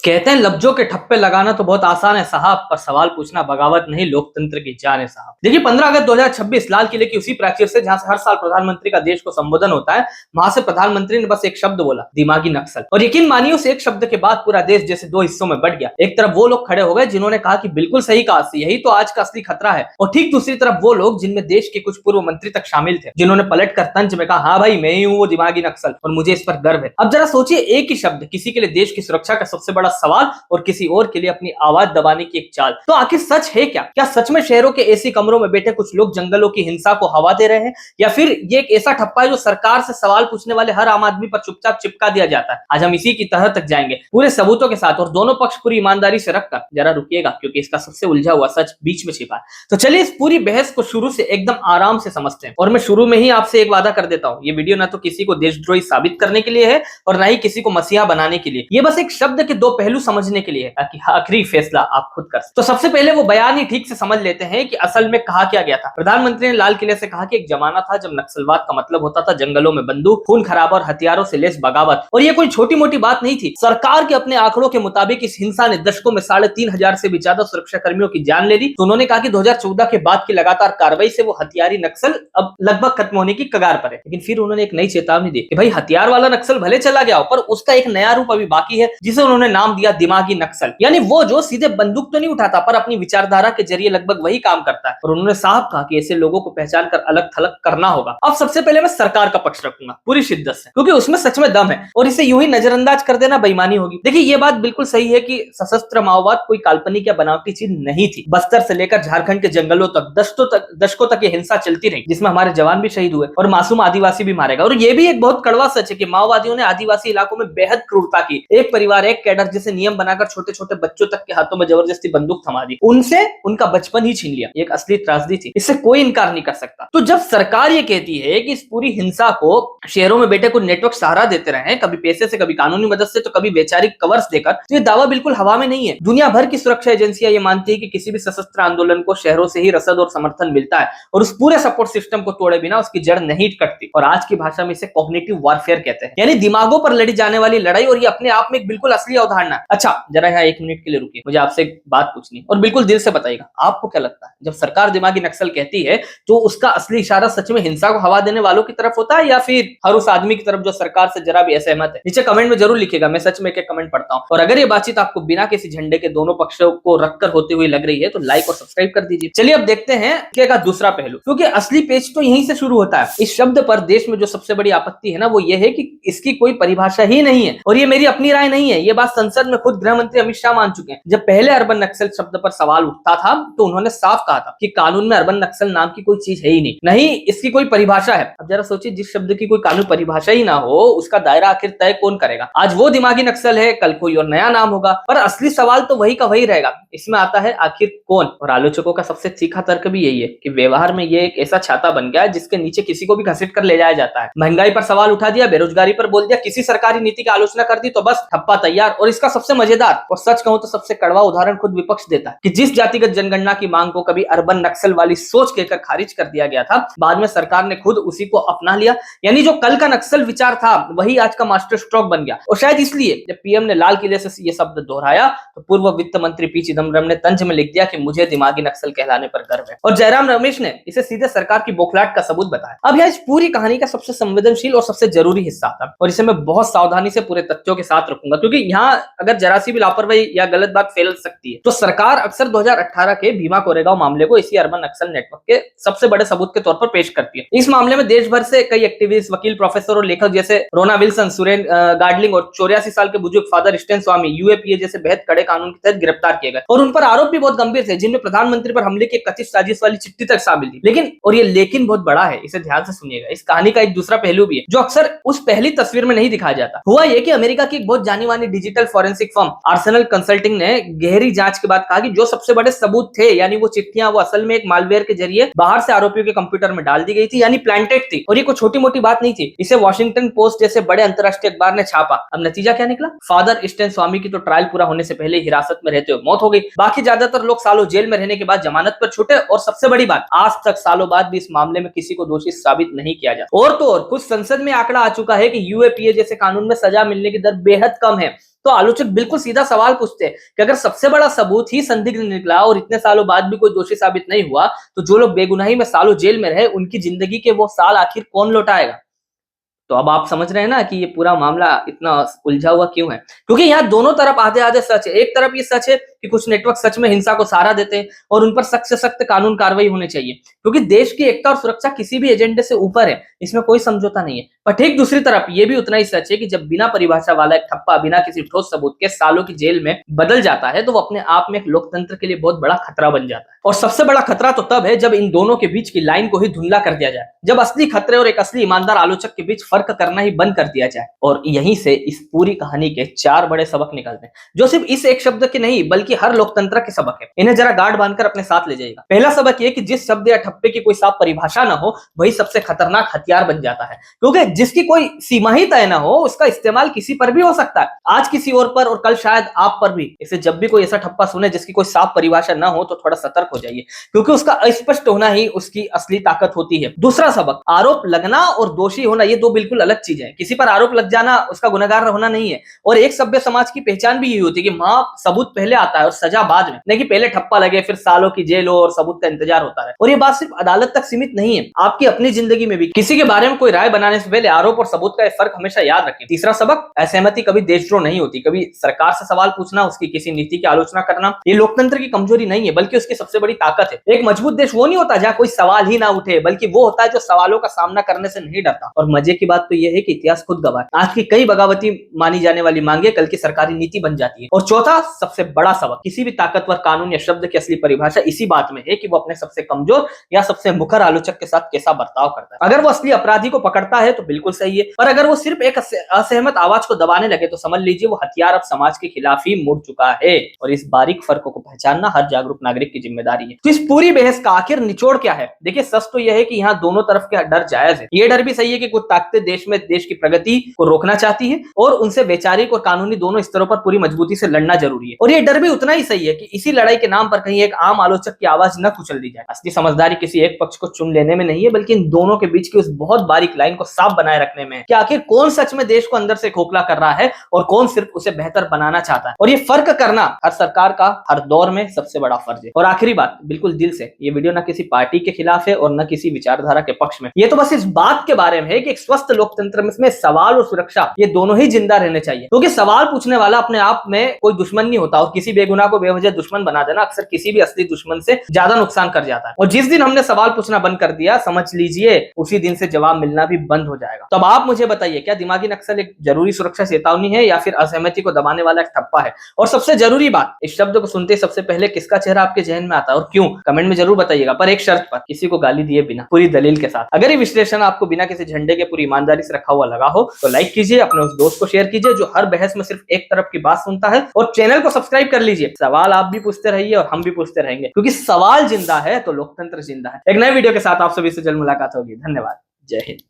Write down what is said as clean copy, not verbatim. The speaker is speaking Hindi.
कहते हैं लफ्जों के ठप्पे लगाना तो बहुत आसान है साहब, पर सवाल पूछना बगावत नहीं, लोकतंत्र की जान है साहब। देखिए 15 अगस्त 2026 लाल किले की उसी प्राचीर से जहां से हर साल प्रधानमंत्री का देश को संबोधन होता है, वहां से प्रधानमंत्री ने बस एक शब्द बोला, दिमागी नक्सल। और यकीन मानिए उस एक शब्द के बाद पूरा देश जैसे दो हिस्सों में बट गया। एक तरफ वो लोग खड़े हो गए जिन्होंने कहा कि बिल्कुल सही कहा, यही तो आज का असली खतरा है, और ठीक दूसरी तरफ वो लोग जिनमें देश के कुछ पूर्व मंत्री तक शामिल थे, जिन्होंने पलट कर तंज में कहा, हाँ भाई मैं ही हूँ वो दिमागी नक्सल और मुझे इस पर गर्व है। अब जरा सोचिए, एक ही शब्द किसी के लिए देश की सुरक्षा का सबसे बड़ा सवाल और किसी और के लिए अपनी आवाज दबाने की एक चाल। तो आखिर सच है क्या? क्या सच में शहरों के एसी कमरों में बैठे कुछ लोग जंगलों की हिंसा को हवा दे रहे हैं, या फिर ये एक ऐसा ठप्पा है जो सरकार से सवाल पूछने वाले हर आम आदमी पर चुपचाप चिपका दिया जाता है? आज हम इसी की तह तक जाएंगे पूरे सबूतों के साथ, और दोनों पक्ष पूरी ईमानदारी से रखकर। जरा रुकिएगा क्योंकि इसका सबसे उलझा हुआ सच बीच में छिपा है। तो चलिए इस पूरी बहस को शुरू से एकदम आराम से समझते हैं। और मैं शुरू में ही आपसे एक वादा कर देता हूं, ये वीडियो ना तो किसी को देशद्रोही साबित करने के लिए है और ना ही किसी को मसीहा बनाने के लिए। ये बस एक शब्द के दो पहलू समझने के लिए है, ताकि आखिरी फैसला आप खुद कर। तो सबसे पहले वो बयान ही ठीक से समझ लेते हैं कि असल में कहा क्या गया था। प्रधानमंत्री ने लाल किले से कहा कि एक जमाना था जब नक्सलवाद का मतलब होता था जंगलों में बंदूक, खून खराबा और हथियारों से लेस बगावत। और ये कोई छोटी मोटी बात नहीं थी। सरकार के अपने आंकड़ों के मुताबिक इस हिंसा ने दशकों में 3,500 से भी ज्यादा सुरक्षा कर्मियों की जान ले ली। तो उन्होंने कहा कि 2014 के बाद की लगातार कार्रवाई से वो हथियारी नक्सल अब लगभग खत्म होने की कगार पर है। लेकिन फिर उन्होंने एक नई चेतावनी दी कि भाई हथियार वाला नक्सल भले चला गया हो, पर उसका एक नया रूप अभी बाकी है, जिसे उन्होंने नाम दिया दिमागी नक्सल। यानी वो जो सीधे बंदूक तो नहीं उठाता, पर अपनी विचारधारा के जरिए लगभग वही काम करता है। और उन्होंने साफ कहा कि ऐसे लोगों को पहचान कर अलग थलग करना होगा। अब सबसे पहले मैं सरकार का पक्ष रखूंगा पूरी शिद्दत से, क्योंकि उसमें सच में दम है, और इसे यूं ही नजरअंदाज कर देना बेईमानी होगी। देखिए ये बात बिल्कुल सही है कि सशस्त्र माओवाद कोई काल्पनिक या बनावटी चीज नहीं थी। बस्तर से लेकर झारखंड के जंगलों तक दशकों तक ये हिंसा चलती रही, जिसमें हमारे जवान भी शहीद हुए और मासूम आदिवासी भी मारे गए। और ये भी एक बहुत कड़वा सच है कि माओवादियों ने आदिवासी इलाकों में बेहद क्रूरता की। एक परिवार एक कैडर जैसे नियम बनाकर छोटे छोटे बच्चों तक के हाथों में जबरदस्ती बंदूक थमा दी, उनसे उनका बचपन ही छीन लिया। एक असली त्रासदी थी, इससे कोई इनकार नहीं कर सकता। तो जब सरकार ये कहती है कि इस पूरी हिंसा को शहरों में बैठे कुछ नेटवर्क सहारा देते रहे, कभी पैसे से, कभी कानूनी मदद से, तो कभी वैचारिक कवर्स देकर, तो ये दावा बिल्कुल हवा में नहीं है। दुनिया भर की सुरक्षा एजेंसियां ये मानती है कि किसी भी सशस्त्र आंदोलन को शहरों से ही रसद और समर्थन मिलता है, और उस पूरे सपोर्ट सिस्टम को तोड़े बिना उसकी जड़ नहीं कटती। और आज की भाषा में इसे कॉग्निटिव वॉरफेयर कहते हैं, यानी दिमागों पर लड़ी जाने वाली लड़ाई। और ये अपने आप में एक बिल्कुल असली अवधारणा है। अच्छा जरा यहाँ 1 मिनट के लिए रुकिए, मुझे आपसे एक बात पूछनी और बिल्कुल दिल से बताइएगा, आपको क्या लगता है जब सरकार दिमागी नक्सल कहती है तो उसका असली इशारा सच में हिंसा को हवा देने वालों की तरफ होता है, या फिर हर उस आदमी की तरफ जो सरकार से जरा भी असहमत है? नीचे कमेंट में जरूर लिखिएगा, मैं सच में एक कमेंट पढ़ता हूं। और अगर ये बातचीत आपको बिना किसी झंडे के दोनों पक्षों को रखकर होती हुई लग रही है तो लाइक और सब्सक्राइब कर दीजिए। चलिए अब देखते हैं क्या दूसरा पहलू, क्योंकि असली पेच तो यहीं से शुरू होता है। इस शब्द पर देश में जो सबसे बड़ी आपत्ति है ना, वो ये है कि इसकी कोई परिभाषा ही नहीं है। और ये मेरी अपनी राय नहीं है, ये बात संसद में खुद गृह मंत्री अमित शाह मान चुके हैं। जब पहले अर्बन नक्सल शब्द पर सवाल उठता था तो उन्होंने साफ कहा था कि कानून में अर्बन नक्सल नाम की कोई चीज है ही नहीं इसकी कोई परिभाषा है। अब जरा सोचिए, जिस शब्द की कोई कानूनी परिभाषा ही ना हो, उसका दायरा आखिर तय कौन करेगा? आज वो दिमागी नक्सल है, कल कोई और नया नाम होगा, पर असली सवाल तो वही का वही रहेगा। इसमें आता है आखिर कौन? और आलोचकों का सबसे तीखा तर्क भी यही है कि व्यवहार में ये एक ऐसा छाता बन गया है जिसके नीचे किसी को भी घसीट कर ले जाया जाता है। महंगाई पर सवाल उठा दिया, बेरोजगारी पर बोल दिया, किसी सरकारी नीति की आलोचना कर दी तो बस ठप्पा तैयार। और इसका सबसे मजेदार और सच कहूं तो सबसे कड़वा उदाहरण खुद विपक्ष देता है कि जिस जातिगत जनगणना की मांग को कभी अर्बन नक्सल वाली सोच कहकर खारिज कर दिया गया था, बाद में सरकार ने खुद उसी को अपना लिया। यानी जो कल का नक्सल विचार था वही आज का मास्टर स्ट्रोक बन गया। और शायद इसलिए जब पीएम ने लाल किले से ये शब्द दोहराया तो पूर्व वित्त मंत्री पी चिदम्बरम ने तंज में लिख दिया कि मुझे दिमागी नक्सल कहलाने पर गर्व है, और जयराम रमेश ने इसे सीधे सरकार की बौखलाहट का सबूत बताया। अब यह इस पूरी कहानी का सबसे संवेदनशील और सबसे जरूरी हिस्सा था, और इसे मैं बहुत सावधानी से पूरे तथ्यों के साथ रखूंगा, क्योंकि यहाँ अगर जरा सी भी लापरवाही या गलत बात फैल सकती है। तो सरकार अक्सर 2018 के भीमा कोरेगांव मामले को इसी अर्बन नक्सल नेटवर्क के सबसे बड़े सबूत के तौर पर पेश करती है। इस मामले में देश भर से कई एक्टिविस्ट, वकील, प्रोफेसर और लेखक जैसे रोना विल्सन, सुरेन गार्डलिंग और 84 साल के बुजुर्ग फादर स्टेन स्वामी यूएपीए जैसे बेहद कड़े कानून के तहत गिरफ्तार किए गए, और उन पर आरोप भी बहुत गंभीर थे, जिनमें प्रधानमंत्री पर हमले की कथित साजिश वाली चिट्ठी तक शामिल थी। लेकिन बहुत बड़ा है, इसे ध्यान से सुनिएगा। इस कहानी का एक दूसरा पहलू भी है जो अक्सर उस पहली तस्वीर में नहीं दिखाया जाता। हुआ यह कि अमेरिका की एक बहुत जानी मानी digital forensic firm Arsenal consulting ने गहरी जांच के बाद कहा कि जो सबसे बड़े सबूत थे, यानी वो चिट्ठियां, वो असल में एक मालवेयर के जरिए बाहर से आरोपियों के कंप्यूटर में डाल दी गई थी, यानी प्लांटेड थी। और ये कोई छोटी मोटी बात नहीं थी। इसे वॉशिंगटन पोस्ट जैसे बड़े अंतरराष्ट्रीय अखबार ने छापा। अब नतीजा क्या निकला? फादर स्टेन स्वामी की तो ट्रायल पूरा होने से पहले हिरासत में रहते हुए मौत हो गई। बाकी ज्यादातर लोग सालों जेल में रहने के बाद जमानत पर छूटे, और सबसे बड़ी बात, आज तक सालों बाद भी इस मामले में किसी को दोषी साबित नहीं किया जा। और तो और कुछ संसद में आंकड़ा आ चुका है कि यूएपीए जैसे कानून में सजा मिलने की दर बेहद कम है। तो आलोचक बिल्कुल सीधा सवाल पूछते हैं कि अगर सबसे बड़ा सबूत ही संदिग्ध निकला और इतने सालों बाद भी कोई दोषी साबित नहीं हुआ, तो जो लोग बेगुनाही में सालों जेल में रहे, उनकी जिंदगी के वो साल आखिर कौन लौटाएगा? तो अब आप समझ रहे हैं ना कि ये पूरा मामला इतना उलझा हुआ क्यों है? क्योंकि यहाँ दोनों तरफ आधे-आधे सच है। एक तरफ ये सच है कि कुछ नेटवर्क सच में हिंसा को सहारा देते हैं और उन पर सख्त से सख्त कानून कार्रवाई होनी चाहिए, क्योंकि देश की एकता और सुरक्षा किसी भी एजेंडे से ऊपर है, इसमें कोई समझौता नहीं है। पर ठीक दूसरी तरफ ये भी उतना ही सच है कि जब बिना परिभाषा वाला एक ठप्पा बिना किसी ठोस सबूत के सालों की जेल में बदल जाता है, तो वो अपने आप में एक लोकतंत्र के लिए बहुत बड़ा खतरा बन जाता है। और सबसे बड़ा खतरा तो तब है जब इन दोनों के बीच की लाइन को ही धुंधला कर दिया जाए, जब असली खतरे और एक असली ईमानदार आलोचक के बीच फर्क करना ही बंद कर दिया जाए। और यहीं से इस पूरी कहानी के 4 बड़े सबक निकलते हैं, जो सिर्फ इस एक शब्द के नहीं बल्कि हर लोकतंत्र के सबक है। इन्हें जरा गांठ बांधकर अपने साथ ले जाइएगा। पहला सबक ये कि जिस शब्द या ठप्पे की कोई साफ परिभाषा ना हो, वही सबसे खतरनाक हथियार बन जाता है, क्योंकि जिसकी कोई सीमा ही तय ना हो, उसका इस्तेमाल किसी पर भी हो सकता है, आज किसी और पर और कल शायद आप पर भी। इसे जब भी कोई ऐसा ठप्पा सुने जिसकी कोई साफ परिभाषा ना हो, तो थोड़ा सतर्क हो जाइए, क्योंकि उसका अस्पष्ट होना ही उसकी असली ताकत होती है। दूसरा सबक, आरोप लगना और दोषी होना ये दो बिल्कुल अलग चीजें हैं। किसी पर आरोप लग जाना उसका गुनहगार होना नहीं है। और एक सभ्य समाज की पहचान भी यही होती है कि मां सबूत पहले आता है और सजा बाद में, नहीं कि पहले ठप्पा लगे फिर सालों की जेल हो और सबूत का इंतजार होता है। और ये बात सिर्फ अदालत तक सीमित नहीं है, आपकी अपनी जिंदगी में भी किसी के बारे में कोई राय बनाने से पहले आरोप और सबूत का फर्क हमेशा याद रखें। तीसरा सबक, असहमति कभी देशद्रोह नहीं होती। कभी सरकार से सवाल पूछना, उसकी किसी नीति की आलोचना करना, ये लोकतंत्र की कमजोरी नहीं है बल्कि उसकी सबसे बड़ी ताकत है। एक मजबूत देश वो नहीं होता जहां कोई सवाल ही ना उठे, बल्कि वो होता है जो सवालों का सामना करने से नहीं डरता। और मजे की बात तो यह है कि इतिहास खुद गवाह है, आज की कई बगावती मानी जाने वाली मांगे कल की सरकारी नीति बन जाती है। और चौथा सबसे बड़ा सबक, किसी भी ताकतवर कानून या शब्द की असली परिभाषा इसी बात में है कि वो अपने सबसे कमजोर या सबसे मुखर आलोचक के साथ कैसा बर्ताव करता है। अगर वो असली अपराधी को पकड़ता है तो बिल्कुल सही है, पर अगर वो सिर्फ एक असहमत आवाज को दबाने लगे तो समझ लीजिए वो हथियार अब समाज के खिलाफ ही मुड़ चुका है। और इस बारीक फर्कों को पहचानना हर जागरूक नागरिक की जिम्मेदारी है। तो इस पूरी बहस का आखिर निचोड़ क्या है? देखिए, सच तो यह है कि यहाँ दोनों तरफ का डर जायज है। ये डर भी सही है कि कुछ ताकतें देश में देश की प्रगति को रोकना चाहती है और उनसे वैचारिक और कानूनी दोनों स्तरों पर पूरी मजबूती से लड़ना जरूरी है। और ये डर भी उतना ही सही है कि इसी लड़ाई के नाम पर कहीं एक आम आलोचक की आवाज न कुचल दी जाए। असली समझदारी किसी एक पक्ष को चुन लेने में नहीं है, बल्कि इन दोनों के बीच की उस बहुत बारीक लाइन को साफ बनाए रखने में है कि आखिर कौन सच में देश को अंदर से खोखला कर रहा है और कौन सिर्फ उसे बेहतर बनाना चाहता है। और ये फर्क करना हर सरकार का हर दौर में सबसे बड़ा फर्ज है। और आखिरी बात, बिल्कुल दिल से, ये वीडियो न किसी पार्टी के खिलाफ है और न किसी विचारधारा के पक्ष में। ये तो बस इस बात के बारे में है कि एक स्वस्थ लोकतंत्र में सवाल और सुरक्षा ये दोनों ही जिंदा रहने चाहिए, क्योंकि सवाल पूछने वाला अपने आप में कोई दुश्मन नहीं होता और किसी बेगुनाह को बेवजह दुश्मन बना देना अक्सर किसी भी असली दुश्मन से ज्यादा नुकसान कर जाता है। और जिस दिन हमने सवाल पूछना बंद कर दिया, समझ लीजिए उसी दिन से जवाब मिलना भी बंद हो जाएगा। तो अब आप मुझे बताइए, क्या दिमागी नक्सल एक जरूरी सुरक्षा चेतावनी है या फिर असहमति को दबाने वाला एक ठप्पा है? और सबसे जरूरी बात, इस शब्द को सुनते सबसे पहले किसका चेहरा आपके जहन में आता है और क्यों? कमेंट में जरूर बताइएगा, पर एक शर्त पर, किसी को गाली दिए बिना, पूरी दलील के साथ। अगर ये विश्लेषण आपको बिना किसी झंडे के पूरी ईमानदारी से रखा हुआ लगा हो तो लाइक कीजिए, अपने उस दोस्त को शेयर कीजिए जो हर बहस में सिर्फ एक तरफ की बात सुनता है, और चैनल को सब्सक्राइब कर लीजिए। सवाल आप भी पूछते रहिए और हम भी पूछते रहेंगे, क्योंकि सवाल जिंदा है तो लोकतंत्र जिंदा है। एक नए वीडियो के साथ आप सभी से जल्द मुलाकात होगी। धन्यवाद। जय हिंद।